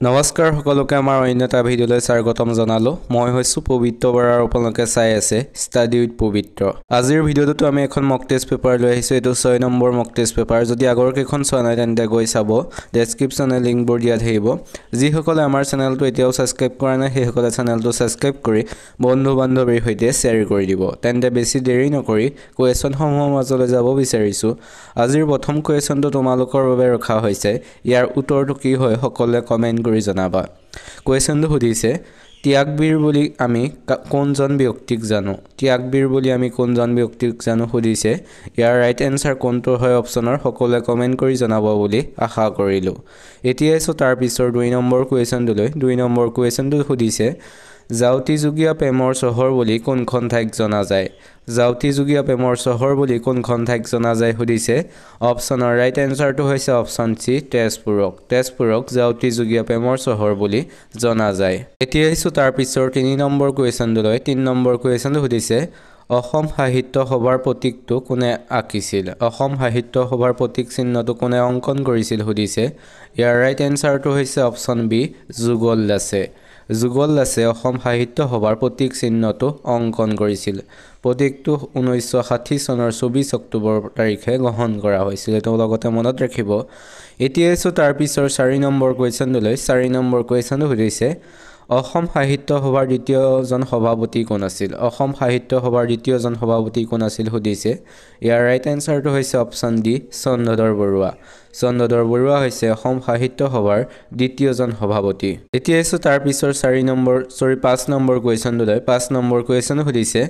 নমস্কাৰ সকলোকে আমাৰ অন্য এটা ভিডিঅ'লৈ স্বাগতম জনালো। মই হৈছোঁ পবিত্ৰ বৰা আৰু আপোনালোকে চাই আছে ষ্টাডি উইথ পবিত্ৰ। আজিৰ ভিডিঅ'টোত আমি এখন মক টেষ্ট পেপাৰ লৈ আহিছোঁ। এইটো 6 নম্বৰ মক টেষ্ট পেপাৰ। যদি আগৰ কেইখন চোৱা নাই তেন্তে গৈ চাব, ডেছক্ৰিপশ্যনে লিংকবোৰ দিয়া থাকিব। যিসকলে আমাৰ চেনেলটো এতিয়াও ছাবস্ক্ৰাইব কৰা নাই সেইসকলে চেনেলটো ছাবস্ক্ৰাইব কৰি বন্ধু বান্ধৱীৰ সৈতে শ্বেয়াৰ কৰি দিব। তেন্তে বেছি দেৰি নকৰি কুৱেশ্যনসমূহৰ মাজলৈ যাব বিচাৰিছোঁ। আজিৰ প্ৰথম কুৱেশ্যনটো তোমালোকৰ বাবে ৰখা হৈছে। ইয়াৰ উত্তৰটো কি হয় সকলোৱে কমেণ্ট কৰি জনাবা। কুৱেশ্যনটো সুধিছে, ত্যাগবীৰ বুলি আমি কোনজন ব্যক্তিক জানো? ত্যাগবীৰ বুলি আমি কোনজন ব্যক্তিক জানো সুধিছে। ইয়াৰ ৰাইট এনচাৰ কোনটো হয় অপশ্যনৰ সকলোৱে কমেণ্ট কৰি জনাব বুলি আশা কৰিলোঁ। এতিয়া আছোঁ তাৰ পিছৰ 2 নম্বৰ কুৱেশ্যনটোলৈ। 2 নম্বৰ কুৱেশ্যনটো সুধিছে, জাউতিযুগীয়া প্ৰেমৰ চহৰ বুলি কোনখন ঠাইক জনা যায়? জাউতিযুগীয়া প্ৰেমৰ চহৰ বুলি কোনখন ঠাইক জনা যায় সুধিছে। অপশ্যনৰ ৰাইট এনচাৰটো হৈছে অপশ্যন চি, তেজপুৰক। তেজপুৰক জাউতিযুগীয়া প্ৰেমৰ চহৰ বুলি জনা যায়। এতিয়া আহিছোঁ তাৰ পিছৰ 3 নম্বৰ কুৱেশ্যনটোলৈ। 3 নম্বৰ কুৱেশ্যনটো সুধিছে, অসম সাহিত্য সভাৰ প্ৰতীকটো কোনে আঁকিছিল? অসম সাহিত্য সভাৰ প্ৰতীক চিহ্নটো কোনে অংকন কৰিছিল সুধিছে। ইয়াৰ ৰাইট এনচাৰটো হৈছে অপশ্যন বি, যুগল দাসে। যুগল দাসে অসম সাহিত্য সভাৰ প্ৰতীক চিহ্নটো অংকন কৰিছিল। প্ৰতীকটো 1960 চনৰ 24 অক্টোবৰ তাৰিখে গ্ৰহণ কৰা হৈছিল। এইটো লগতে মনত ৰাখিব। এতিয়া আছোঁ তাৰ পিছৰ 4 নম্বৰ কুৱেশ্যনটোলৈ। 4 নম্বৰ কুৱেশ্যনটো সুধিছে, অসম সাহিত্য সভাৰ দ্বিতীয়জন সভাপতি কোন আছিল? অসম সাহিত্য সভাৰ দ্বিতীয়জন সভাপতি কোন আছিল সুধিছে। ইয়াৰ ৰাইট এনচাৰটো হৈছে অপশ্যন ডি, চন্দ্ৰধৰ বৰুৱা। চন্দ্ৰধৰ বৰুৱা হৈছে অসম সাহিত্য সভাৰ দ্বিতীয়জন সভাপতি। এতিয়া আছোঁ তাৰ পিছৰ 5 নম্বৰ কুৱেশ্যনটোলৈ। 5 নম্বৰ কুৱেশ্যন সুধিছে,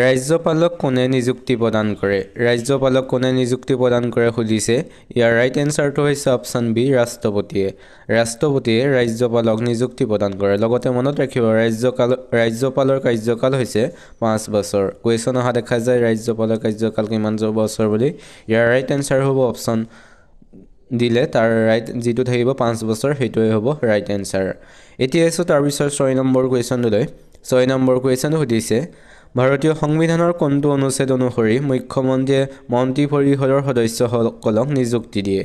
ৰাজ্যপালক কোনে নিযুক্তি প্ৰদান কৰে? ৰাজ্যপালক কোনে নিযুক্তি প্ৰদান কৰে সুধিছে। ইয়াৰ ৰাইট এনচাৰটো হৈছে অপশ্যন বি, ৰাষ্ট্ৰপতিয়ে। ৰাষ্ট্ৰপতিয়ে ৰাজ্যপালক নিযুক্তি প্ৰদান কৰে। লগতে মনত ৰাখিব, ৰাজ্যপালৰ কাৰ্যকাল হৈছে 5 বছৰ। কুৱেশ্যন অহা দেখা যায় ৰাজ্যপালৰ কাৰ্যকাল কিমান বছৰ বুলি। ইয়াৰ ৰাইট এনচাৰ হ'ব অপশ্যন দিলে তাৰ ৰাইট যিটো থাকিব 5 বছৰ সেইটোৱে হ'ব ৰাইট এনচাৰ। এতিয়া আছোঁ তাৰপিছত 6 নম্বৰ কুৱেশ্যনটোলৈ। 6 নম্বৰ কুৱেশ্যনটো সুধিছে, ভাৰতীয় সংবিধানৰ কোনটো অনুচ্ছেদ অনুসৰি মুখ্যমন্ত্ৰীয়ে মন্ত্ৰী পৰিষদৰ সদস্যসকলক নিযুক্তি দিয়ে?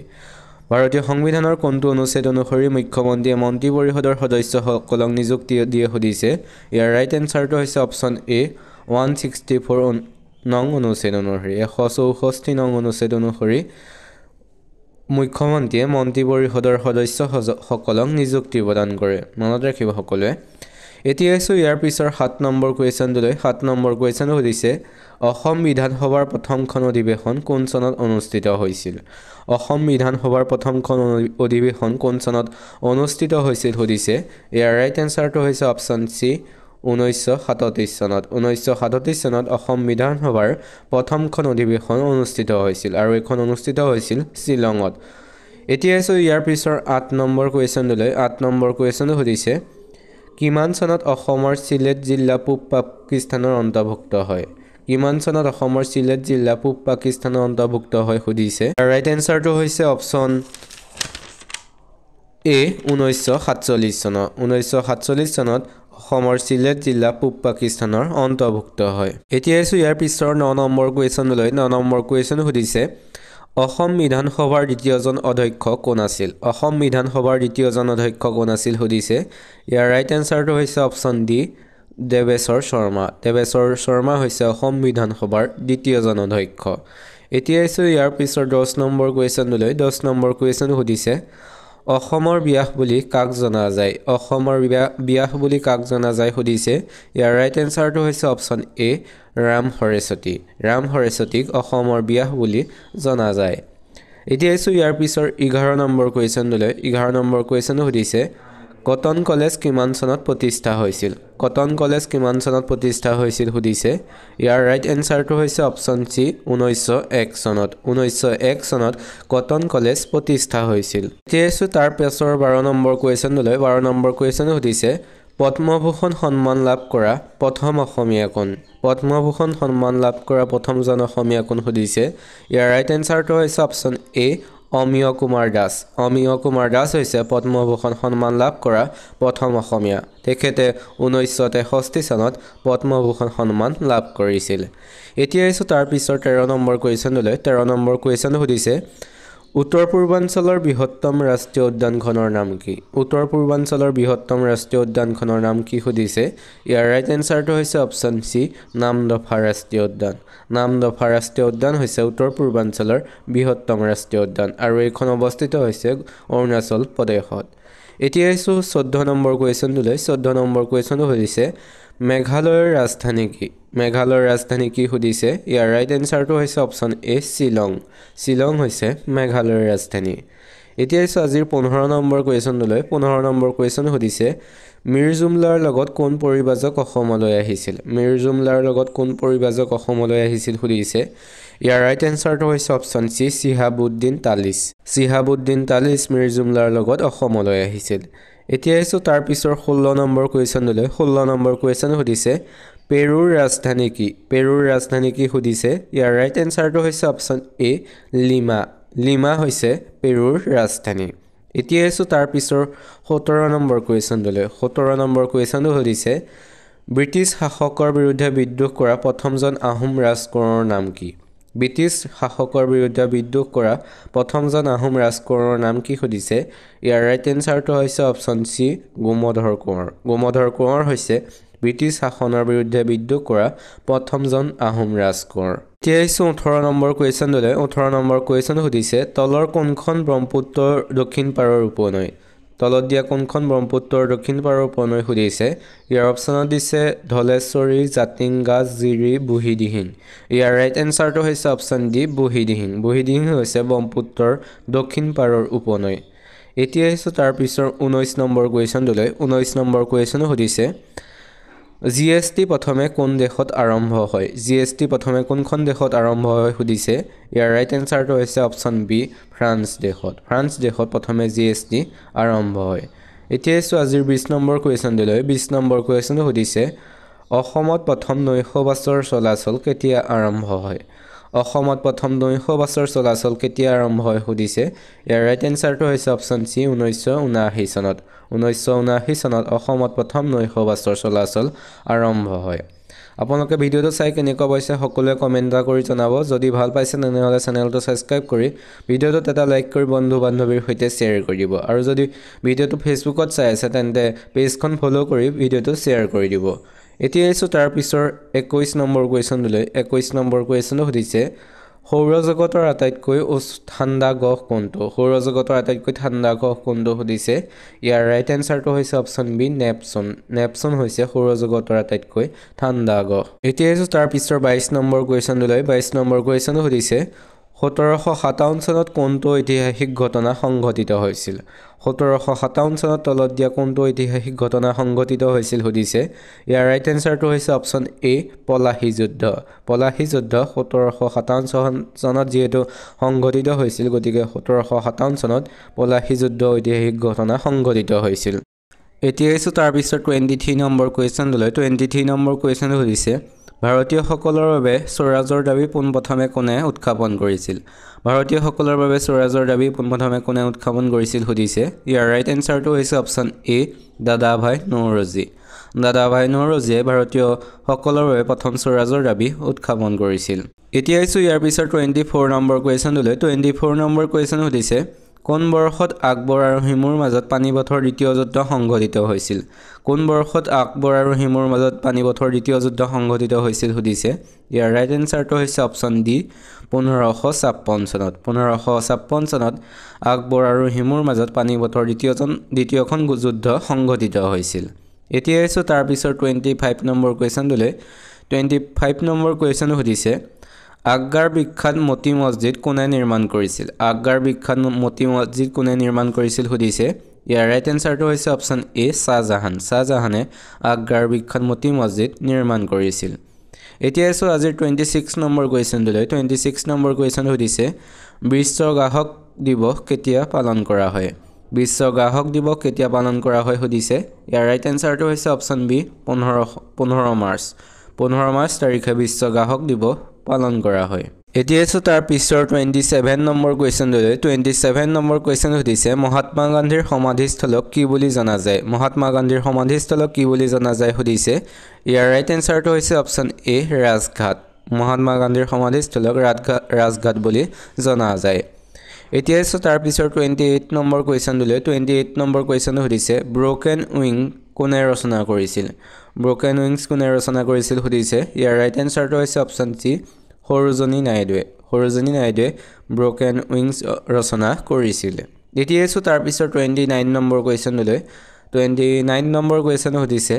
ভাৰতীয় সংবিধানৰ কোনটো অনুচ্ছেদ অনুসৰি মুখ্যমন্ত্ৰীয়ে মন্ত্ৰী পৰিষদৰ সদস্যসকলক নিযুক্তি দিয়ে সুধিছে। ইয়াৰ ৰাইট এনচাৰটো হৈছে অপশ্যন এ, 164 নং অনুচ্ছেদ অনুসৰি। 164 নং অনুচ্ছেদ অনুসৰি মুখ্যমন্ত্ৰীয়ে মন্ত্ৰী পৰিষদৰ সদস্যসকলক নিযুক্তি প্ৰদান কৰে। মনত ৰাখিব সকলোৱে। এতিয়া আছোঁ ইয়াৰ পিছৰ 7 নম্বৰ কুৱেশ্যনটোলৈ। 7 নম্বৰ কুৱেশ্যনটো সুধিছে, অসম বিধানসভাৰ প্ৰথমখন অধিৱেশন কোন চনত অনুষ্ঠিত হৈছিল? অসম বিধানসভাৰ প্ৰথমখন অধিৱেশন কোন চনত অনুষ্ঠিত হৈছিল সুধিছে। ইয়াৰ ৰাইট এনচাৰটো হৈছে অপশ্যন চি, 1937 চনত। 1937 চনত অসম বিধানসভাৰ প্ৰথমখন অধিৱেশন অনুষ্ঠিত হৈছিল আৰু এইখন অনুষ্ঠিত হৈছিল শ্বিলঙত। এতিয়া আছোঁ ইয়াৰ পিছৰ 8 নম্বৰ কুৱেশ্যনটোলৈ। 8 নম্বৰ কুৱেশ্যনটো সুধিছে, কিমান চনত অসমৰ চিলেট জিলা পূব পাকিস্তানৰ অন্তৰ্ভুক্ত হয়? কিমান চনত অসমৰ চিলেট জিলা পূব পাকিস্তানৰ অন্তৰ্ভুক্ত হয় সুধিছে। ৰাইট এনচাৰটো হৈছে অপশ্যন এ, 1947 চনত। 1947 চনত অসমৰ চিলেট জিলা পূব পাকিস্তানৰ অন্তৰ্ভুক্ত হয়। এতিয়া আছোঁ ইয়াৰ পিছৰ 9 নম্বৰ কুৱেশ্যনলৈ। 9 নম্বৰ কুৱেশ্যন সুধিছে, অসম বিধানসভাৰ দ্বিতীয়জন অধ্যক্ষ কোন আছিল? অসম বিধানসভাৰ দ্বিতীয়জন অধ্যক্ষ কোন আছিল সুধিছে। ইয়াৰ ৰাইট এনচাৰটো হৈছে অপশ্যন ডি, দেৱেশ্বৰ শৰ্মা। দেৱেশ্বৰ শৰ্মা হৈছে অসম বিধানসভাৰ দ্বিতীয়জন অধ্যক্ষ। এতিয়া আছোঁ ইয়াৰ পিছৰ 10 নম্বৰ কুৱেশ্যনলৈ। 10 নম্বৰ কুৱেশ্যন সুধিছে, অসমৰ ব্যাস বুলি কাক জনা যায়? অসমৰ ব্যাস বুলি কাক জনা যায় সুধিছে। ইয়াৰ ৰাইট এনচাৰটো হৈছে অপশ্যন এ, ৰাম সৰস্বতী। ৰাম সৰস্বতীক অসমৰ ব্যাস বুলি জনা যায়। এতিয়া আছোঁ ইয়াৰ পিছৰ 11 নম্বৰ কুৱেশ্যনলৈ। 11 নম্বৰ কুৱেশ্যনটো সুধিছে, কটন কলেজ কিমান চনত প্ৰতিষ্ঠা হৈছিল? কটন কলেজ কিমান চনত প্ৰতিষ্ঠা হৈছিল সুধিছে। ইয়াৰ ৰাইট এনচাৰটো হৈছে অপশ্যন চি, 1901 চনত। 1901 চনত কটন কলেজ প্ৰতিষ্ঠা হৈছিল। এতিয়া আছোঁ তাৰ পিছৰ 12 নম্বৰ কুৱেশ্যনলৈ। 12 নম্বৰ কুৱেশ্যন সুধিছে, পদ্মভূষণ সন্মান লাভ কৰা প্ৰথম অসমীয়া কোন? পদ্মভূষণ সন্মান লাভ কৰা প্ৰথমজন অসমীয়া কোন সুধিছে। ইয়াৰ ৰাইট এনচাৰটো হৈছে অপশ্যন এ, অমিয় কুমাৰ দাস। অমিয় কুমাৰ দাস হৈছে পদ্মভূষণ সন্মান লাভ কৰা প্ৰথম অসমীয়া। তেখেতে 1963 চনত পদ্মভূষণ সন্মান লাভ কৰিছিল। এতিয়া আহিছোঁ তাৰ পিছৰ 13 নম্বৰ কুৱেশ্যনলৈ। 13 নম্বৰ কুৱেশ্যন সুধিছে, উত্তৰ পূৰ্বাঞ্চলৰ বৃহত্তম ৰাষ্ট্ৰীয় উদ্যানখনৰ নাম কি উত্তৰ পূৰ্বাঞ্চলৰ বৃহত্তম ৰাষ্ট্ৰীয় উদ্যানখনৰ নাম কি সুধিছে ইয়াৰ ৰাইট এনসাৰটো হৈছে অপচন সি নামদফা ৰাষ্ট্ৰীয় উদ্যান নামদফা ৰাষ্ট্ৰীয় উদ্যান হৈছে উত্তৰ পূৰ্বাঞ্চলৰ বৃহত্তম ৰাষ্ট্ৰীয় উদ্যান আৰু এইখন অৱস্থিত হৈছে অৰুণাচল প্ৰদেশত এতিয়া আছো 14 নম্বৰ কোৱেশ্যনটোলৈ 14 নম্বৰ কোৱেশ্যনটো হৈছে মেঘালয়ৰ ৰাজধানী কি মেঘালয়ৰ ৰাজধানী কি সুধিছে ইয়াৰ ৰাইট এনসাৰটো হৈছে অপচন এ শিলং শিলং হৈছে মেঘালয়ৰ ৰাজধানী এতিয়া আছো আজিৰ 15 নম্বৰ কোৱেশ্যনটোলৈ 15 নম্বৰ কোৱেশ্যন সুধিছে মিৰ জুমলাৰ লগত কোন পৰিবাজক অসমলৈ আহিছিল মিৰ জুমলাৰ লগত কোন পৰিবাজক অসমলৈ আহিছিল সুধিছে ইয়াৰ ৰাইট এনসাৰটো হৈছে অপচন সি শিহাবুদ্দিন তালিচ মিৰ জুমলাৰ লগত অসমলৈ আহিছিল এতিয়া আছো তাৰ পিছৰ 16 নম্বৰ কোৱেশ্যনটোলৈ 16 নম্বৰ কোৱেশ্যন সুধিছে পেৰুৰ ৰাজধানী কি সুধিছে ইয়াৰ ৰাইট এনসাৰটো হৈছে অপচন এ লিমা হৈছে পেৰুৰ ৰাজধানী এতিয়া আছো তাৰ পিছৰ 17 নম্বৰ কুৱেশ্যনটোলৈ 17 নম্বৰ কুৱেশ্যনটো সুধিছে ব্ৰিটিছ শাসকৰ বিৰুদ্ধে বিদ্ৰোহ কৰা প্ৰথমজন আহোম ৰাজকোঁৱৰৰ নাম কি ব্ৰিটিছ শাসকৰ বিৰুদ্ধে বিদ্ৰোহ কৰা প্ৰথমজন আহোম ৰাজকোঁৱৰৰ নাম কি সুধিছে ইয়াৰ ৰাইট এনসাৰটো হৈছে অপচন সি গোমধৰ কোঁৱৰ হৈছে ব্ৰিটিছ শাসনৰ বিৰুদ্ধে বিদ্ৰোহ কৰা প্ৰথমজন আহোম ৰাজকোঁৱৰ এতিয়া আহিছো 18 নম্বৰ কুৱেশ্যনটোলৈ 18 নম্বৰ কুৱেশ্যন সুধিছে তলৰ কোনখন ব্ৰহ্মপুত্ৰৰ দক্ষিণ পাৰৰ উপনৈ তলত দিয়া কোনখন ব্ৰহ্মপুত্ৰৰ দক্ষিণ পাৰৰ উপনৈ সুধিছে ইয়াৰ অপচনত দিছে ধলেশ্বৰী জাতিংগা জিৰি বুঢ়ীদিহিং ইয়াৰ ৰাইট এনসাৰটো হৈছে অপচন ডি বুঢ়ীদিহিং হৈছে ব্ৰহ্মপুত্ৰৰ দক্ষিণ পাৰৰ উপনৈ এতিয়া আহিছো তাৰ পিছৰ 19 নম্বৰ কুৱেশ্যনটোলৈ 19 নম্বৰ কুৱেশ্যন সুধিছে জিএসটি প্ৰথমে কোন দেশত আৰম্ভ হয় জিএসটি প্ৰথমে কোনখন দেশত আৰম্ভ হয় সুধিছে ইয়াৰ ৰাইট এনসাৰটো হৈছে অপচন বি ফ্ৰান্স দেশত প্ৰথমে জিএসটি আৰম্ভ হয় এতিয়া আছো আজিৰ 20 নম্বৰ কুৱেশ্যনটোলৈ 20 নম্বৰ কুৱেশ্যন সুধিছে অসমত প্ৰথম নৈশ বাছৰ চলাচল কেতিয়া আৰম্ভ হয় অসমত প্ৰথম নৈশ বাছৰ চলাচল কেতিয়া আৰম্ভ হয় সুধিছে ইয়াৰ ৰাইট এনসাৰটো হৈছে অপচন সি 1979 চনত অসমত প্ৰথম নৈশ বাছৰ চলাচল আৰম্ভ হয় আপোনালোকে ভিডিওটো চাই কেনেকুৱা পাইছে সকলোৱে কমেন্ট কৰি জনাব যদি ভাল পাইছে তেনেহলে চেনেলটো সাবস্ক্ৰাইব কৰি ভিডিওটো এটা লাইক কৰি বন্ধু বান্ধৱীৰ সৈতে শ্বেয়াৰ কৰি দিব আৰু যদি ভিডিওটো ফেচবুকত চাই আছে তেন্তে পেজখন ফলো কৰি ভিডিওটো শ্বেয়াৰ কৰি দিব এতিয়া আছো তাৰ পিছৰ 21 নম্বৰ কুৱেশ্যনলৈ 21 নম্বৰ কুৱেশ্যন সুধিছে সৌৰজগতৰ আটাইতকৈ ঠাণ্ডা গ্ৰহ কোনটো সুধিছে ইয়াৰ ৰাইট এনসাৰটো হৈছে অপচন বি নেপচন হৈছে সৌৰজগতৰ আটাইতকৈ ঠাণ্ডা গ্ৰহ এতিয়া আছো তাৰ পিছৰ 22 নম্বৰ কুৱেশ্যনলৈ 22 নম্বৰ কুৱেশ্যন সুধিছে 1757 চনত কোনটো ঐতিহাসিক ঘটনা সংঘটিত হৈছিল 1757 চনত তলত দিয়া কোনটো ঐতিহাসিক ঘটনা সংঘটিত হৈছিল সুধিছে ইয়াৰ ৰাইট এনসাৰটো হৈছে অপচন এ পলাশী যুদ্ধ 1757 চনত যেহেতু সংঘটিত হৈছিল গতিকে 1757 চনত পলাশী যুদ্ধ ঐতিহাসিক ঘটনা সংঘটিত হৈছিল এতিয়া আছো তাৰ পিছত 23 নম্বৰ কুৱেশ্যনলৈ 23 নম্বৰ কুৱেশ্যন সুধিছে ভাৰতীয়সকলৰ বাবে স্বৰাজৰ দাবী পোনপ্ৰথমে কোনে উত্থাপন কৰিছিল সুধিছে ইয়াৰ ৰাইট এনসাৰটো হৈছে অপচন এ দাদাভাই নৌৰোজীয়ে ভাৰতীয়সকলৰ বাবে প্ৰথম স্বৰাজৰ দাবী উত্থাপন কৰিছিল এতিয়া আছো ইয়াৰ পিছত 24 নম্বৰ কুৱেশ্যনলৈ 24 নম্বৰ কুৱেশ্যন সুধিছে কোন বৰ্ষত আকবৰ আৰু হিমুৰ মাজত পানিপথৰ দ্বিতীয় যুদ্ধ সংঘটিত হৈছিল সুধিছে ইয়াৰ ৰাইট এনসাৰটো হৈছে অপচন ডি 1556 চনত আকবৰ আৰু হিমুৰ মাজত পানিপথৰ দ্বিতীয়খন যুদ্ধ সংঘটিত হৈছিল এতিয়া আছো তাৰ পিছত 25 নম্বৰ কুৱেশ্যনলৈ 25 নম্বৰ কুৱেশ্যন সুধিছে আগ্ৰাৰ বিখ্যাত মতি মছজিদ কোনে নিৰ্মাণ কৰিছিল সুধিছে ইয়াৰ ৰাইট এনসাৰটো হৈছে অপচন এ শাহজাহানে আগ্ৰাৰ বিখ্যাত মতি মছজিদ নিৰ্মাণ কৰিছিল এতিয়া আছো আজিৰ 26 নম্বৰ কুৱেশ্যনটোলৈ 26 নম্বৰ কুৱেশ্যন সুধিছে বিশ্ব গ্ৰাহক দিৱস কেতিয়া পালন কৰা হয় সুধিছে ইয়াৰ ৰাইট এনসাৰটো হৈছে অপচন বি 15 মাৰ্চ তাৰিখে বিশ্ব গ্ৰাহক দিৱস পালন কৰা হয় এতিয়া আছো তাৰ পিছৰ 27 নম্বৰ কুৱেশ্যনটোলৈ 27 নম্বৰ কুৱেশ্যন সুধিছে মহাত্মা গান্ধীৰ সমাধিস্থলক কি বুলি জনা যায় সুধিছে ইয়াৰ ৰাইট এনসাৰটো হৈছে অপচন এ ৰাজঘাট মহাত্মা গান্ধীৰ সমাধিস্থলক ৰাজঘাট বুলি জনা যায় এতিয়া আছে তাৰ পিছৰ 28 নম্বৰ কুৱেশ্যনটোলৈ 28 নম্বৰ কুৱেশ্যনটো সুধিছে ব্ৰকেন উইং কোনে ৰচনা কৰিছিল ব্ৰকেন উইংছ কোনে ৰচনা কৰিছিল সুধিছে ইয়াৰ ৰাইট এনসাৰটো হৈছে অপচন সি সৰোজনী নাইডুৱে ব্ৰকেন উইংছ ৰচনা কৰিছিল এতিয়া আছে তাৰ পিছৰ 29 নম্বৰ কুৱেশ্যনটোলৈ 29 নম্বৰ কুৱেশ্যন সুধিছে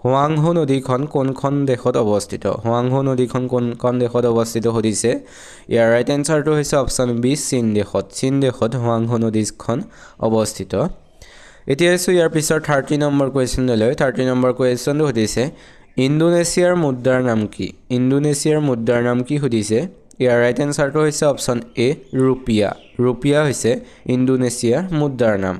হোৱাংহো নদীখন কোনখন দেশত অৱস্থিত হোৱাংহো নদীখন কোনখন দেশত অৱস্থিত সুধিছে ইয়াৰ ৰাইট এনসাৰটো হৈছে অপচন বি চীন দেশত হোৱাংহো নদীখন অৱস্থিত এতিয়া আছে ইয়াৰ পিছৰ 30 নম্বৰ কুৱেশ্যনলৈ 30 নম্বৰ কুৱেশ্যনটো সুধিছে ইণ্ডোনেছিয়াৰ মুদ্ৰাৰ নাম কি সুধিছে ইয়াৰ ৰাইট এনসাৰটো হৈছে অপচন এ ৰুপিয়া হৈছে ইণ্ডোনেছিয়াৰ মুদ্ৰাৰ নাম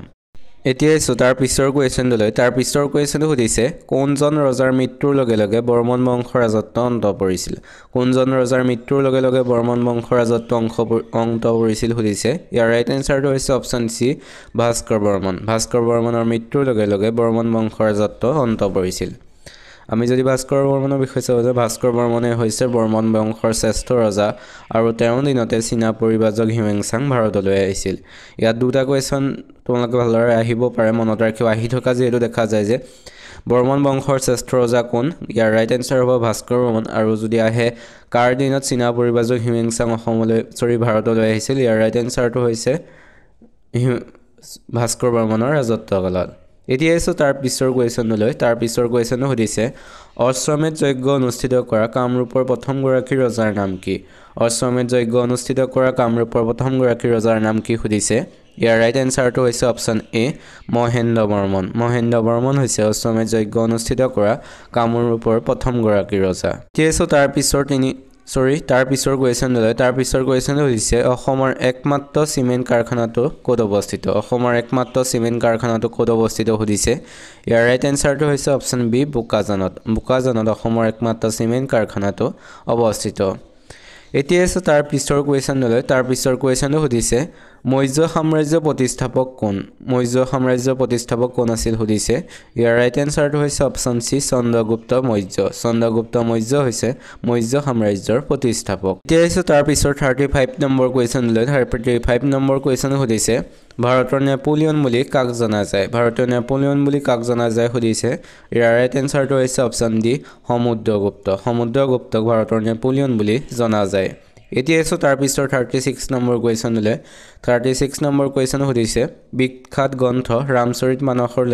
এতিয়া আছে তাৰ পিছৰ কুৱেশ্যনলৈ তাৰ পিছৰ কুৱেশ্যনটো সুধিছে কোনজন ৰজাৰ মৃত্যুৰ লগে লগে বৰ্মন বংশৰ ৰাজত্ব অন্ত পৰিছিল কোনজন ৰজাৰ মৃত্যুৰ লগে লগে বৰ্মন বংশৰ ৰাজত্ব অন্ত পৰিছিল সুধিছে ইয়াৰ ৰাইট এনসাৰটো হৈছে অপচন সি ভাস্কৰ বৰ্মনৰ মৃত্যুৰ লগে লগে বৰ্মন বংশৰ ৰাজত্ব অন্ত পৰিছিল আমি যদি ভাস্কৰ বৰ্মনৰ বিষয়ে চাওঁ যে ভাস্কৰ বৰ্মনে হৈছে বৰ্মন বংশৰ শ্ৰেষ্ঠ ৰজা আৰু তেওঁৰ দিনতে চীনা পৰিব্ৰাজক হিউৱেনচাং ভাৰতলৈ আহিছিল ইয়াত দুটা কুৱেশ্যন তোমালোকে ভালদৰে আহিব পাৰে মনত ৰাখিব আহি থকা যেহেতু দেখা যায় যে বৰ্মন বংশৰ শ্ৰেষ্ঠ ৰজা কোন ইয়াৰ ৰাইট এনসাৰ হ'ব ভাস্কৰ বৰ্মন আৰু যদি আহে কাৰ দিনত চীনা পৰিব্ৰাজক হিউৱেনচাং ভাৰতলৈ আহিছিল ইয়াৰ ৰাইট এনসাৰটো হৈছে ভাস্কৰ বৰ্মনৰ ৰাজত্বকালত এতিয়া আছে তাৰ পিছৰ কুৱেশ্যনলৈ তাৰ পিছৰ কুৱেশ্যনটো সুধিছে অশ্বমেধ যজ্ঞ অনুষ্ঠিত কৰা কামৰূপৰ প্ৰথমগৰাকী ৰজাৰ নাম কি অশ্বমেধ যজ্ঞ অনুষ্ঠিত কৰা কামৰূপৰ প্ৰথমগৰাকী ৰজাৰ নাম কি সুধিছে ইয়াৰ ৰাইট এনসাৰটো হৈছে অপচন এ মহেন্দ্ৰ বৰ্মন হৈছে অশ্বমেধ যজ্ঞ অনুষ্ঠিত কৰা কামৰূপৰ প্ৰথমগৰাকী ৰজা এতিয়া আছে তাৰ পিছৰ কুৱেশ্যনলৈ তাৰ পিছৰ কুৱেশ্যনটো হৈছে অসমৰ একমাত্ৰ চিমেণ্ট কাৰখানাটো ক'ত অৱস্থিত সুধিছে ইয়াৰ ৰাইট এনসাৰটো হৈছে অপচন বি বোকাজানত অসমৰ একমাত্ৰ চিমেণ্ট কাৰখানাটো অৱস্থিত এতিয়া আছে তাৰ পিছৰ কুৱেশ্যনলৈ তাৰ পিছৰ কুৱেশ্যনটো সুধিছে মৌৰ্য সাম্ৰাজ্যৰ প্ৰতিষ্ঠাপক কোন আছিল সুধিছে ইয়াৰ ৰাইট এনসাৰটো হৈছে অপচন সি চন্দ্ৰগুপ্ত মৌৰ্য হৈছে মৌৰ্য সাম্ৰাজ্যৰ প্ৰতিষ্ঠাপক এতিয়া আছে তাৰ পিছৰ 35 নম্বৰ কুৱেশ্যনলৈ 35 নম্বৰ কুৱেশ্যন সুধিছে ভাৰতৰ নেপোলিয়ন বুলি কাক জনা যায় সুধিছে ইয়াৰ ৰাইট এনসাৰটো হৈছে অপচন ডি সমুদ্ৰগুপ্তক ভাৰতৰ নেপোলিয়ন বুলি জনা যায় এতিয়া আছে তাৰ পিছৰ 36 নম্বৰ কুৱেশ্যনলৈ 36 নম্বৰ কুৱেশ্যন সুধিছে বিখ্যাত গ্ৰন্থ ৰামচৰিত মানসৰ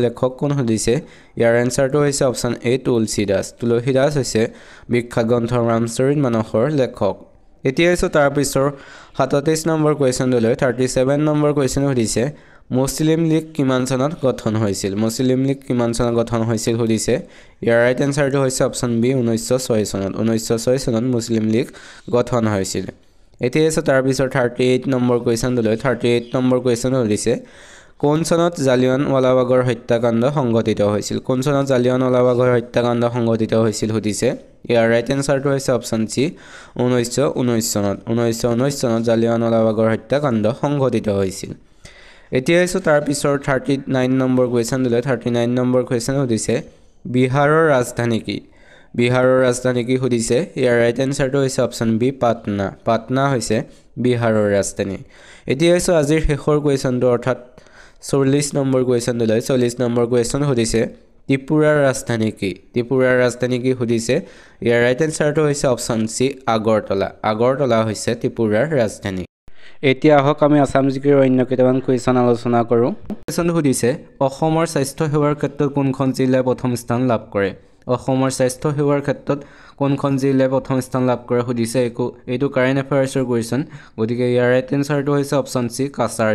লেখক কোন সুধিছে ইয়াৰ এনসাৰটো হৈছে অপচন এ তুলসীদাস হৈছে বিখ্যাত গ্ৰন্থ ৰামচৰিত মানসৰ লেখক এতিয়া আছে তাৰ পিছৰ 37 নম্বৰ কুৱেশ্যনলৈ 37 নম্বৰ কুৱেশ্যন সুধিছে মুছলিম লীগ কিমান চনত গঠন হৈছিল সুধিছে ইয়াৰ ৰাইট এনসাৰটো হৈছে অপচন বি 1906 চনত মুছলিম লীগ গঠন হৈছিল এতিয়া আছে তাৰ পিছৰ 38 নম্বৰ কুৱেশ্যনলৈ 38 নম্বৰ কুৱেশ্যন সুধিছে কোন চনত জালিয়ানৱালাবাগৰ হত্যাকাণ্ড সংঘটিত হৈছিল সুধিছে ইয়াৰ ৰাইট এনসাৰটো হৈছে অপচন সি 1919 চনত জালিয়ানৱালাবাগৰ হত্যাকাণ্ড সংঘটিত হৈছিল এতিয়া আছে তাৰ পিছৰ 39 নম্বৰ কুৱেশ্যনলৈ 39 নম্বৰ কুৱেশ্যন সুধিছে বিহাৰৰ ৰাজধানী কি সুধিছে ইয়াৰ ৰাইট এনসাৰটো হৈছে অপচন বি পাটনা হৈছে বিহাৰৰ ৰাজধানী এতিয়া আছে আজিৰ শেষৰ কুৱেশ্যনটো অৰ্থাৎ 40 নম্বৰ কুৱেশ্যনলৈ 40 নম্বৰ কুৱেশ্যন সুধিছে ত্ৰিপুৰাৰ ৰাজধানী কি সুধিছে ইয়াৰ ৰাইট এনসাৰটো হৈছে অপচন সি আগৰতলা হৈছে ত্ৰিপুৰাৰ ৰাজধানী এতিয়া আহক আমি আসাম জিকেৰ অন্য কেইটামান কুৱেশ্যন আলোচনা কৰোঁ কুৱেশ্যনটো সুধিছে অসমৰ স্বাস্থ্য সেৱাৰ ক্ষেত্ৰত কোনখন জিলাই প্ৰথম স্থান লাভ কৰে সুধিছে এইটো কাৰেণ্ট এফেয়াৰ্ছৰ কুৱেশ্যন গতিকে ইয়াৰ ৰাইট এনসাৰটো হৈছে অপচন সি কাছাৰ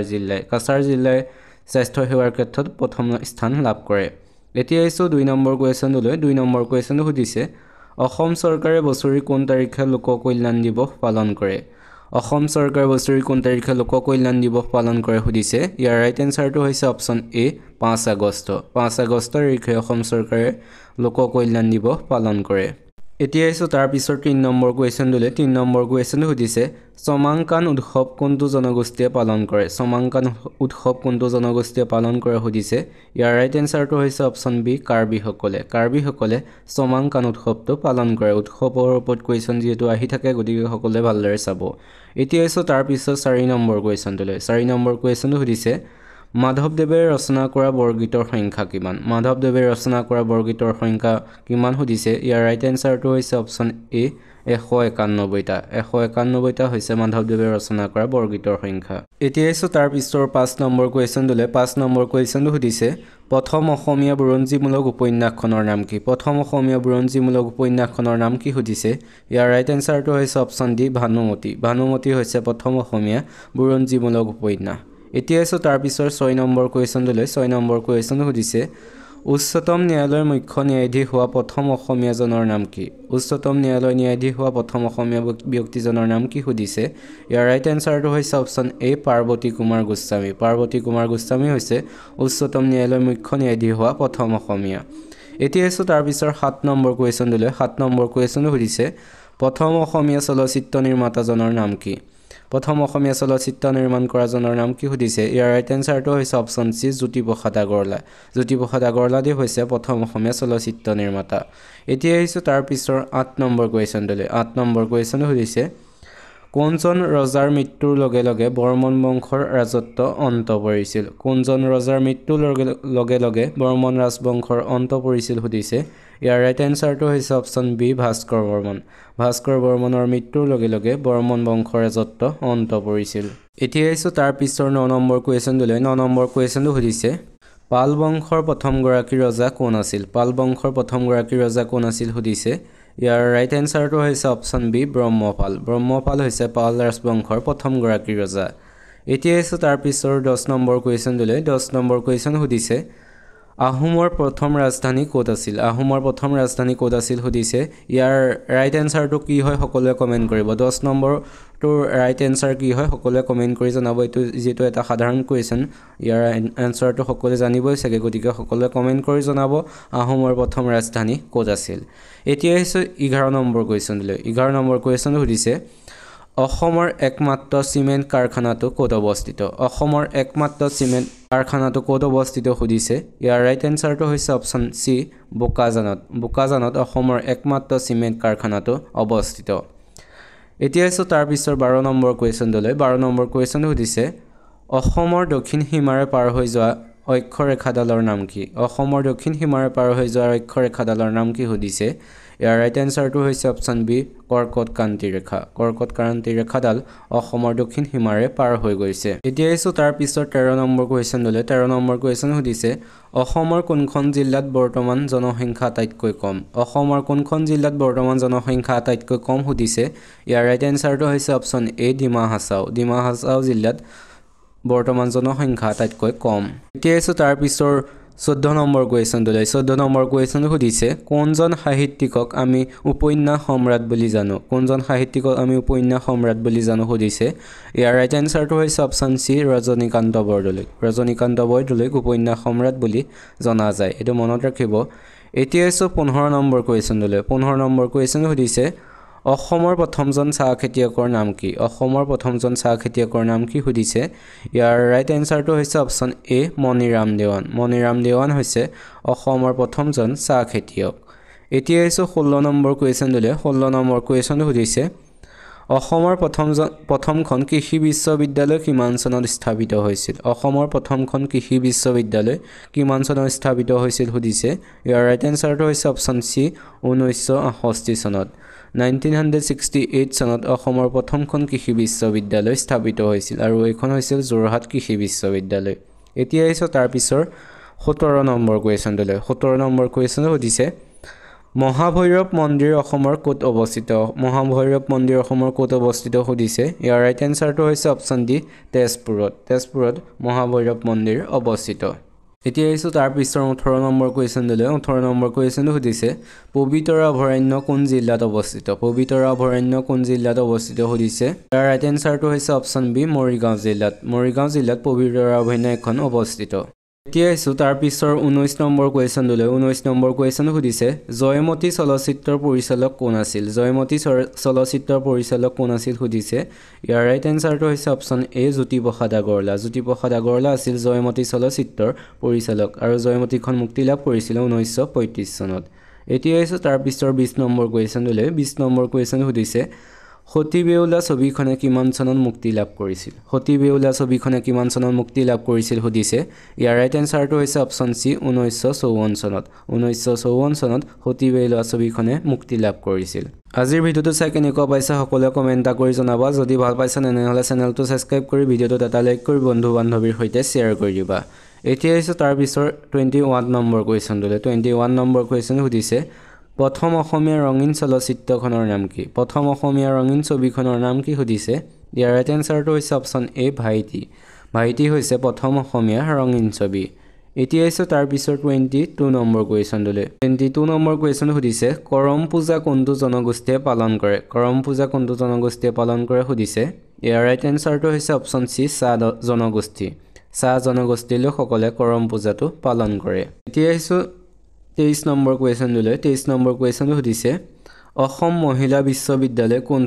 জিলাই স্বাস্থ্য সেৱাৰ ক্ষেত্ৰত প্ৰথম স্থান লাভ কৰে এতিয়া আহিছোঁ 2 নম্বৰ কুৱেশ্যনটোলৈ 2 নম্বৰ কুৱেশ্যনটো সুধিছে অসম চৰকাৰে বছৰি কোন তাৰিখে লোক কল্যাণ দিৱস পালন কৰে সুধিছে ইয়াৰ ৰাইট এনসাৰটো হৈছে অপচন এ 5 আগষ্ট তাৰিখে অসম চৰকাৰে লোক কল্যাণ দিৱস পালন কৰে এতিয়া আহিছোঁ তাৰ পিছৰ 3 নম্বৰ কুৱেশ্যনটোলৈ 3 নম্বৰ কুৱেশ্যনটো সুধিছে চমাংকান উৎসৱ কোনটো জনগোষ্ঠীয়ে পালন কৰে চমাংকান উৎসৱ কোনটো জনগোষ্ঠীয়ে পালন কৰে সুধিছে ইয়াৰ ৰাইট এনসাৰটো হৈছে অপচন বি কাৰ্বিসকলে চমাংকান উৎসৱটো পালন কৰে উৎসৱৰ ওপৰত কুৱেশ্যন যেহেতু আহি থাকে গতিকে সকলোৱে ভালদৰে চাব এতিয়া আহিছোঁ তাৰ পিছত 4 নম্বৰ কুৱেশ্যনটোলৈ 4 নম্বৰ কুৱেশ্যনটো সুধিছে মাধৱদেৱে ৰচনা কৰা বৰগীতৰ সংখ্যা কিমান মাধৱদেৱে ৰচনা কৰা বৰগীতৰ সংখ্যা কিমান সুধিছে ইয়াৰ ৰাইট এনসাৰটো হৈছে অপচন এ 191টা হৈছে মাধৱদেৱে ৰচনা কৰা বৰগীতৰ সংখ্যা এতিয়া আহিছোঁ তাৰ পিছৰ 5 নম্বৰ কুৱেশ্যনটোলৈ 5 নম্বৰ কুৱেশ্যনটো সুধিছে প্ৰথম অসমীয়া বুৰঞ্জীমূলক উপন্যাসখনৰ নাম কি প্ৰথম অসমীয়া বুৰঞ্জীমূলক উপন্যাসখনৰ নাম কি সুধিছে ইয়াৰ ৰাইট এনসাৰটো হৈছে অপচন ডি ভানুমতী হৈছে প্ৰথম অসমীয়া বুৰঞ্জীমূলক উপন্যাস এতিয়া আহিছোঁ তাৰ পিছৰ 6 নম্বৰ কুৱেশ্যনটোলৈ 6 নম্বৰ কুৱেশ্যনটো সুধিছে উচ্চতম ন্যায়ালয়ৰ মুখ্য ন্যায়াধীশ হোৱা প্ৰথম অসমীয়াজনৰ নাম কি উচ্চতম ন্যায়ালয়ৰ ন্যায়াধীশ হোৱা প্ৰথম অসমীয়া ব্যক্তিজনৰ নাম কি সুধিছে ইয়াৰ ৰাইট এনসাৰটো হৈছে অপচন এ পাৰ্বতী কুমাৰ গোস্বামী হৈছে উচ্চতম ন্যায়ালয়ৰ মুখ্য ন্যায়াধীশ হোৱা প্ৰথম অসমীয়া এতিয়া আহিছোঁ তাৰ পিছৰ 7 নম্বৰ কুৱেশ্যনটোলৈ 7 নম্বৰ কুৱেশ্যনটো সুধিছে প্ৰথম অসমীয়া চলচ্চিত্ৰ নিৰ্মাতাজনৰ নাম কি প্ৰথম অসমীয়া চলচ্চিত্ৰ নিৰ্মাণ কৰাজনৰ নাম কি সুধিছে ইয়াৰ ৰাইট এনসাৰটো হৈছে অপচন সি জ্যোতিপ্ৰসাদ আগৰৱালা হৈছে প্ৰথম অসমীয়া চলচ্চিত্ৰ নিৰ্মাতা এতিয়া আহিছোঁ তাৰ পিছৰ 8 নম্বৰ কুৱেশ্যনটোলৈ 8 নম্বৰ কুৱেশ্যনটো সুধিছে কোনজন ৰজাৰ মৃত্যুৰ লগে লগে বৰ্মন বংশৰ ৰাজত্ব অন্ত পৰিছিল কোনজন ৰজাৰ মৃত্যুৰ লগে লগে বৰ্মন ৰাজবংশৰ অন্ত পৰিছিল সুধিছে ইয়াৰ ৰাইট এনসাৰটো হৈছে অপচন বি ভাস্কৰ বৰ্মনৰ মৃত্যুৰ লগে লগে বৰ্মন বংশৰ ৰাজত্ব অন্ত পৰিছিল এতিয়া আহিছোঁ তাৰ পিছৰ 9 নম্বৰ কুৱেশ্যনটোলৈ 9 নম্বৰ কুৱেশ্যনটো সুধিছে পাল বংশৰ প্ৰথমগৰাকী ৰজা কোন আছিল সুধিছে ইয়াৰ ৰাইট এনসাৰটো হৈছে অপচন বি ব্ৰহ্মপাল হৈছে পাল ৰাজবংশৰ প্ৰথমগৰাকী ৰজা এতিয়া আহিছোঁ তাৰ পিছৰ 10 নম্বৰ কুৱেশ্যনটোলৈ 10 নম্বৰ কুৱেশ্যন সুধিছে আহোমৰ প্ৰথম ৰাজধানী ক'ত আছিল সুধিছে ইয়াৰ ৰাইট এনসাৰটো কি হয় সকলোৱে কমেন্ট কৰিব 10 নম্বৰটোৰ ৰাইট এনসাৰ কি হয় সকলোৱে কমেন্ট কৰি জনাব এইটো যেটো এটা সাধাৰণ কুৱেশ্যন ইয়াৰ এনসাৰটো সকলোৱে জানিবই চাগে গতিকে সকলোৱে কমেন্ট কৰি জনাব আহোমৰ প্ৰথম ৰাজধানী ক'ত আছিল এতিয়া আহিছোঁ 11 নম্বৰ কুৱেশ্যনলৈ 11 নম্বৰ কুৱেশ্যন সুধিছে অসমৰ একমাত্ৰ সিমেন্ট কাৰখানাটো ক'ত অৱস্থিত সুধিছে ইয়াৰ ৰাইট এনসাৰটো হৈছে অপচন সি বোকাজানত অসমৰ একমাত্ৰ সিমেন্ট কাৰখানাটো অৱস্থিত এতিয়া আহিছোঁ তাৰ পিছৰ 12 নম্বৰ কুৱেশ্যনলৈ 12 নম্বৰ কুৱেশ্যন সুধিছে অসমৰ দক্ষিণ সীমাৰে পাৰ হৈ যোৱা অক্ষৰেখাডালৰ নাম কি সুধিছে ইয়াৰ ৰাইট এনসাৰটো হৈছে অপচন বি কৰ্কটক্ৰান্তি ৰেখাডাল অসমৰ দক্ষিণ সীমাৰে পাৰ হৈ গৈছে এতিয়া আহিছোঁ তাৰ পিছৰ 13 নম্বৰ কুৱেশ্যনলৈ 13 নম্বৰ কুৱেশ্যন সুধিছে অসমৰ কোনখন জিলাত বৰ্তমান জনসংখ্যা আটাইতকৈ কম সুধিছে ইয়াৰ ৰাইট এনসাৰটো হৈছে অপচন এ ডিমা হাছাও জিলাত বৰ্তমান জনসংখ্যা আটাইতকৈ কম এতিয়া আহিছোঁ তাৰ পিছৰ 14 নম্বৰ কুৱেশ্যনটোলৈ 14 নম্বৰ কুৱেশ্যন সুধিছে কোনজন সাহিত্যিকক আমি উপন্যাস সম্ৰাট বুলি জানো সুধিছে ইয়াৰ ৰাইট এনসাৰটো হৈছে অপচন সি ৰজনীকান্ত বৰদলৈক উপন্যাস সম্ৰাট বুলি জনা যায় এটো মনত ৰাখিব এতিয়া আছে 15 নম্বৰ কুৱেশ্যনটোলৈ 15 নম্বৰ কুৱেশ্যন সুধিছে অসমৰ প্ৰথমজন চাহ খেতিয়কৰ নাম কি সুধিছে ইয়াৰ ৰাইট এনসাৰটো হৈছে অপচন এ মণিৰাম দেৱান হৈছে অসমৰ প্ৰথমজন চাহ খেতিয়ক এতিয়া আছে 16 নম্বৰ কুৱেশ্যনটোলৈ 16 নম্বৰ কুৱেশ্যন সুধিছে অসমৰ প্ৰথমখন কৃষি বিশ্ববিদ্যালয় কিমান চনত স্থাপিত হৈছিল সুধিছে ইয়াৰ ৰাইট এনসাৰটো হৈছে অপচন সি 1968 চনত 1968 চনত অসমৰ প্ৰথমখন কৃষি বিশ্ববিদ্যালয় স্থাপিত হৈছিল আৰু এইখন হৈছিল যোৰহাট কৃষি বিশ্ববিদ্যালয় এতিয়া আহিছোঁ তাৰ পিছৰ 17 নম্বৰ কুৱেশ্যনটোলৈ 17 নম্বৰ কুৱেশ্যন সুধিছে মহাভৈৰৱ মন্দিৰ অসমৰ ক'ত অৱস্থিত সুধিছে ইয়াৰ ৰাইট এনসাৰটো হৈছে অপচন ডি তেজপুৰত মহাভৈৰৱ মন্দিৰ অৱস্থিত এতিয়া আহিছোঁ তাৰ পিছৰ 18 নম্বৰ কুৱেশ্যনটোলৈ 18 নম্বৰ কুৱেশ্যনটো সুধিছে পবিতৰা অভয়াৰণ্য কোন জিলাত অৱস্থিত সুধিছে ইয়াৰ ৰাইট এনসাৰটো হৈছে অপচন বি মৰিগাঁও জিলাত পবিতৰা অভয়াৰণ্য এখন অৱস্থিত এতিয়া আহিছোঁ তাৰ পিছৰ 19 নম্বৰ কুৱেশ্যনটোলৈ 19 নম্বৰ কুৱেশ্যন সুধিছে জয়মতী চলচ্চিত্ৰৰ পৰিচালক কোন আছিল জয়মতী চলচ্চিত্ৰৰ পৰিচালক কোন আছিল সুধিছে ইয়াৰ ৰাইট এনসাৰটো হৈছে অপচন এ জ্যোতিপ্ৰসাদ আগৰৱালা আছিল জয়মতী চলচ্চিত্ৰৰ পৰিচালক আৰু জয়মতীখন মুক্তি লাভ কৰিছিল 1935 চনত এতিয়া আহিছোঁ তাৰ পিছৰ 20 নম্বৰ কুৱেশ্যনটোলৈ 20 নম্বৰ কুৱেশ্যন সুধিছে সতী বেউলা ছবিখনে কিমান চনত মুক্তি লাভ কৰিছিল সতী বেউলা ছবিখনে কিমান চনত মুক্তি লাভ কৰিছিল সুধিছে ইয়াৰ ৰাইট এনসাৰটো হৈছে অপচন সি 1954 চনত 1954 চনত সতী বেউলা ছবিখনে মুক্তি লাভ কৰিছিল আজিৰ ভিডিওটো চাই কেনেকুৱা পাইছা সকলোৱে কমেন্ট কৰি জনাবা যদি ভাল পাইছা তেনেহলে চেনেলটো সাবস্ক্ৰাইব কৰি ভিডিওটো এটা লাইক কৰি বন্ধু বান্ধৱীৰ সৈতে শ্বেয়াৰ কৰি দিবা এতিয়া হৈছে তাৰ পিছৰ 21 নম্বৰ কুৱেশ্যনটোলৈ 21 নম্বৰ কুৱেশ্যন সুধিছে প্ৰথম অসমীয়া ৰঙীন চলচ্চিত্ৰখনৰ নাম কি প্ৰথম অসমীয়া ৰঙীন ছবিখনৰ নাম কি সুধিছে ইয়াৰ ৰাইট এনসাৰটো হৈছে অপচন এ ভাইটি হৈছে প্ৰথম অসমীয়া ৰঙীন ছবি এতিয়া হৈছে তাৰ পিছৰ 22 নম্বৰ কুৱেশ্যনটোলৈ 22 নম্বৰ কুৱেশ্যন সুধিছে কৰম পূজা কোনটো জনগোষ্ঠীয়ে পালন কৰে সুধিছে ইয়াৰ ৰাইট এনসাৰটো হৈছে অপচন সি চাহ জনগোষ্ঠীৰ লোকসকলে কৰম পূজাটো পালন কৰে এতিয়া হৈছে 23 নম্বৰ কুৱেশ্যনটোলৈ 23 নম্বৰ কুৱেশ্যন সুধিছে অসম মহিলা বিশ্ববিদ্যালয় কোন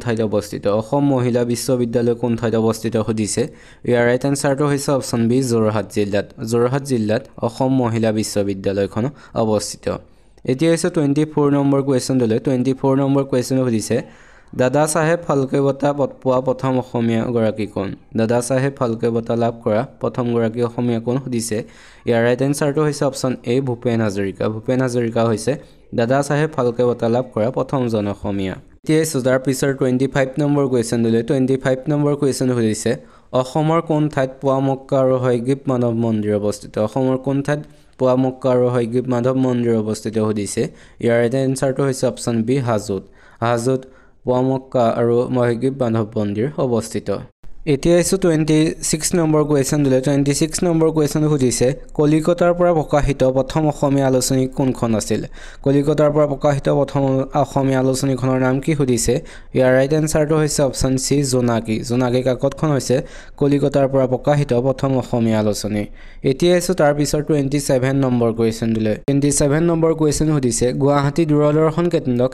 ঠাইত অৱস্থিত সুধিছে ইয়াৰ ৰাইট এনসাৰটো হৈছে অপচন বি যোৰহাট জিলাত অসম মহিলা বিশ্ববিদ্যালয়খন অৱস্থিত এতিয়া হৈছে 24 নম্বৰ কুৱেশ্যনটোলৈ 24 নম্বৰ কুৱেশ্যন সুধিছে দাদা চাহেব ফাল্কে বঁটা পোৱা প্ৰথম অসমীয়া গৰাকী কোন দাদা চাহেব ফাল্কে বঁটা লাভ কৰা প্ৰথম গৰাকী অসমীয়া কোন সুধিছে ইয়াৰ ৰাইট এনসাৰটো হৈছে অপচন এ ভূপেন হাজৰিকা হৈছে দাদা চাহেব ফাল্কে বঁটা লাভ কৰা প্ৰথমজন অসমীয়া এতিয়া তাৰ পিছৰ 25 নম্বৰ কুৱেশ্যনটোলৈ 25 নম্বৰ কুৱেশ্যন সুধিছে অসমৰ কোন ঠাইত পোৱামক্কা আৰু হয়গ্ৰীৱ মাধৱ মন্দিৰ অৱস্থিত সুধিছে ইয়াৰ ৰাইট এনসাৰটো হৈছে অপচন বি হাজোত পোৱামক্কা আৰু হয়গ্ৰীৱ মাধৱ মন্দিৰ অৱস্থিত এতিয়া আহিছোঁ 26 নম্বৰ কুৱেশ্যনটোলৈ 26 নম্বৰ কুৱেশ্যন সুধিছে কলিকতাৰ পৰা প্ৰকাশিত প্ৰথম অসমীয়া আলোচনী কোনখন আছিল কলিকতাৰ পৰা প্ৰকাশিত প্ৰথম অসমীয়া আলোচনীখনৰ নাম কি সুধিছে ইয়াৰ ৰাইট এনসাৰটো হৈছে অপচন সি জোনাকী কাকতখন হৈছে কলিকতাৰ পৰা প্ৰকাশিত প্ৰথম অসমীয়া আলোচনী এতিয়া আহিছোঁ তাৰ পিছৰ 27 নম্বৰ কুৱেশ্যনটোলৈ 27 নম্বৰ কুৱেশ্যন সুধিছে গুৱাহাটী দূৰদৰ্শন কেন্দ্ৰ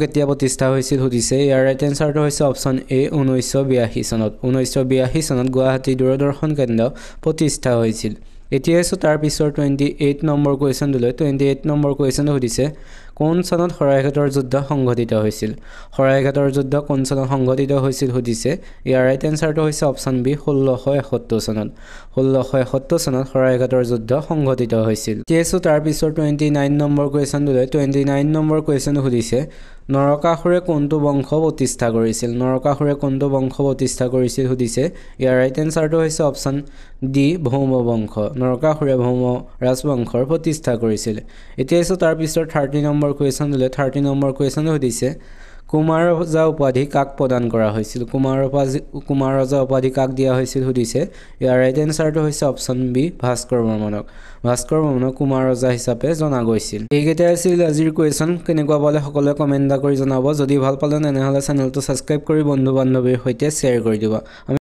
কেতিয়া প্ৰতিষ্ঠা হৈছিল সুধিছে ইয়াৰ ৰাইট এনসাৰটো হৈছে অপচন এ 1982 চনত গুৱাহাটী দূৰদৰ্শন কেন্দ্ৰ প্ৰতিষ্ঠা হৈছিল এতিয়া আছে তাৰ পিছৰ 28 নম্বৰ কুৱেশ্যনটোলৈ 28 নম্বৰ কুৱেশ্যন সুধিছে কোন চনত শৰাইঘাটৰ যুদ্ধ সংঘটিত হৈছিল সুধিছে ইয়াৰ ৰাইট এনসাৰটো হৈছে অপচন বি 1671 চনত শৰাইঘাটৰ যুদ্ধ সংঘটিত হৈছিল এতিয়া তাৰ পিছৰ 29 নম্বৰ কুৱেশ্যনটোলৈ 29 নম্বৰ কুৱেশ্যন সুধিছে নৰকাসুৰে কোনটো বংশ প্ৰতিষ্ঠা কৰিছিল সুধিছে ইয়াৰ ৰাইট এনসাৰটো হৈছে অপচন ডি ভৌম বংশ নৰকাসুৰে ভৌম ৰাজবংশৰ প্ৰতিষ্ঠা কৰিছিল এতিয়া তাৰ পিছৰ 30 নম্বৰ কুৱেশ্যনটোলৈ 30 নম্বৰ কুৱেশ্যন সুধিছে কুমাৰ ৰজা উপাধি কাক প্ৰদান কৰা হৈছিল কুমাৰ ৰজা উপাধি কাক দিয়া হৈছিল সুধিছে ইয়াৰ ৰাইট এনসাৰটো হৈছে অপচন বি ভাস্কৰ বৰ্মনক কুমাৰ ৰজা হিচাপে জনা গৈছিল এইকেইটা আছিল আজিৰ কুৱেশ্যন কেনেকুৱা পালে সকলোৱে কমেন্ট কৰি জনাব যদি ভাল পালে তেনেহলে চেনেলটো সাবস্ক্ৰাইব কৰি বন্ধু বান্ধৱীৰ সৈতে শ্বেয়াৰ কৰি দিবা